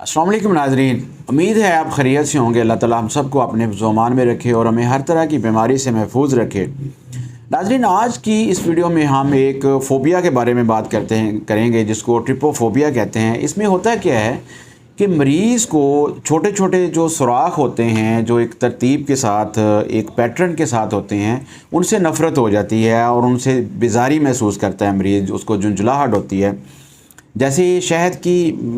अस्सलाम वालेकुम नाज़रीन, उम्मीद है आप खैरियत से होंगे। अल्लाह ताला हम सब को अपने ज़ुबान में रखे और हमें हर तरह की बीमारी से महफूज रखे। नाज़रीन, आज की इस वीडियो में हम एक फ़ोबिया के बारे में बात करेंगे जिसको ट्रिपोफोबिया कहते हैं। इसमें होता क्या है कि मरीज़ को छोटे छोटे जो सुराख होते हैं, जो एक तरतीब के साथ, एक पैटर्न के साथ होते हैं, उनसे नफ़रत हो जाती है और उनसे बेज़ारी महसूस करता है मरीज़, उसको झुंझलाहट होती है। जैसे शहद की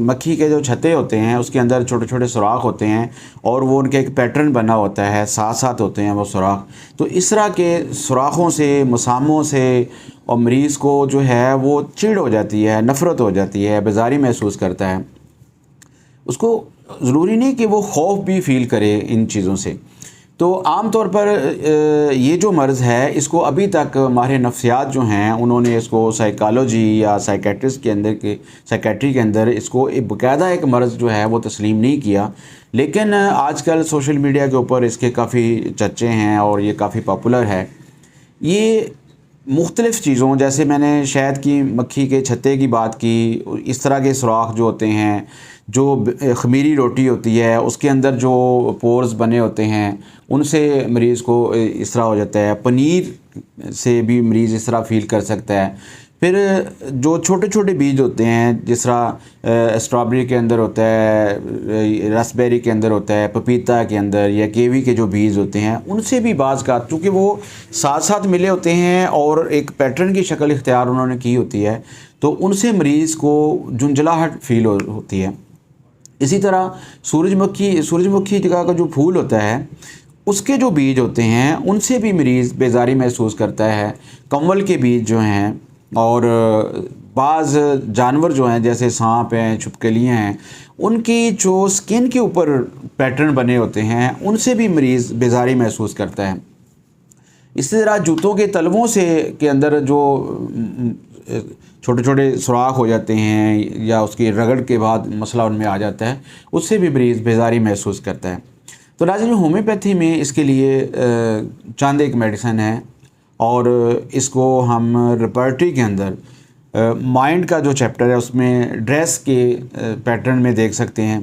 मक्खी के जो छत्ते होते हैं उसके अंदर छोटे छोटे सुराख होते हैं और वो उनके एक पैटर्न बना होता है, साथ साथ होते हैं वो सुराख। तो इस तरह के सुराखों से, मसामों से और मरीज़ को जो है वो चिढ़ हो जाती है, नफ़रत हो जाती है, बेज़ारी महसूस करता है। उसको ज़रूरी नहीं कि वो खौफ भी फ़ील करे इन चीज़ों से। तो आम तौर पर ये जो मर्ज़ है इसको अभी तक माहिर नफ्सियात जो हैं उन्होंने इसको साइकोलॉजी या साइकेट्री के अंदर इसको एक बाकायदा एक मर्ज़ जो है वो तस्लीम नहीं किया। लेकिन आजकल सोशल मीडिया के ऊपर इसके काफ़ी चर्चे हैं और ये काफ़ी पॉपुलर है। ये मुख्तलिफ़ चीज़ों, जैसे मैंने शहद की मक्खी के छत्ते की बात की, इस तरह के सुराख जो होते हैं, जो ख़मीरी रोटी होती है उसके अंदर जो पोर्स बने होते हैं उनसे मरीज़ को इस तरह हो जाता है। पनीर से भी मरीज़ इस तरह फ़ील कर सकता है। फिर जो छोटे छोटे बीज होते हैं, जिस तरह स्ट्रॉबेरी के अंदर होता है, रसबेरी के अंदर होता है, पपीता के अंदर या कीवी के जो बीज होते हैं, उनसे भी बाज़ का, चूँकि वो साथ साथ मिले होते हैं और एक पैटर्न की शक्ल इख्तियार उन्होंने की होती है, तो उनसे मरीज़ को झुंझलाहट फ़ील होती है। इसी तरह सूरजमुखी जगह का जो फूल होता है उसके जो बीज होते हैं उनसे भी मरीज़ बेज़ारी महसूस करता है। कंवल के बीज जो हैं और बाज़ जानवर जो हैं जैसे सांप हैं, छिपकलियाँ हैं, उनकी जो स्किन के ऊपर पैटर्न बने होते हैं उनसे भी मरीज़ बेज़ारी महसूस करता है। इसी तरह जूतों के तलवों से के अंदर जो छोटे छोटे सुराख हो जाते हैं या उसकी रगड़ के बाद मसला उनमें आ जाता है, उससे भी मरीज़ बेज़ारी महसूस करता है। तो नाज़रीन, होम्योपैथी में इसके लिए चंद एक मेडिसिन है और इसको हम रेपर्टरी के अंदर माइंड का जो चैप्टर है उसमें ड्रेस के पैटर्न में देख सकते हैं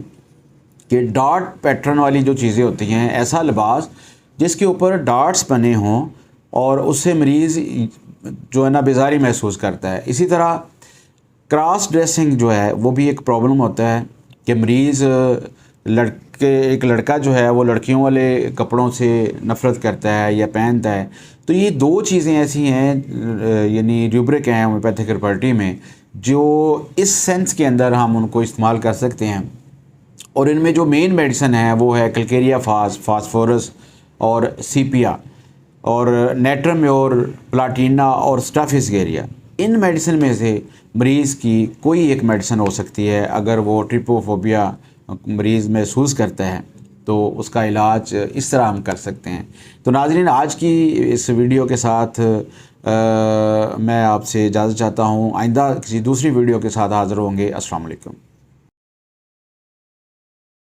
कि डॉट पैटर्न वाली जो चीज़ें होती हैं, ऐसा लिबास जिसके ऊपर डॉट्स बने हों और उससे मरीज़ जो है ना बेज़ारी महसूस करता है। इसी तरह क्रॉस ड्रेसिंग जो है वो भी एक प्रॉब्लम होता है कि मरीज़ एक लड़का जो है वो लड़कियों वाले कपड़ों से नफ़रत करता है या पहनता है। तो ये दो चीज़ें ऐसी हैं, यानी रूब्रिक हैं होम्योपैथिक रेपर्टरी में, जो इस सेंस के अंदर हम उनको इस्तेमाल कर सकते हैं। और इनमें जो मेन मेडिसिन है वो है कैलकेरिया फास्फोरस और सीपिया और नेट्रम्योर, प्लाटिना और स्टाफिसगेरिया। इन मेडिसिन में से मरीज़ की कोई एक मेडिसिन हो सकती है। अगर वो ट्रिपोफोबिया मरीज़ महसूस करता है तो उसका इलाज इस तरह हम कर सकते हैं। तो नाज़रीन, आज की इस वीडियो के साथ मैं आपसे इजाज़त चाहता हूँ। आइंदा किसी दूसरी वीडियो के साथ हाज़िर होंगे। अस्सलाम वालेकुम।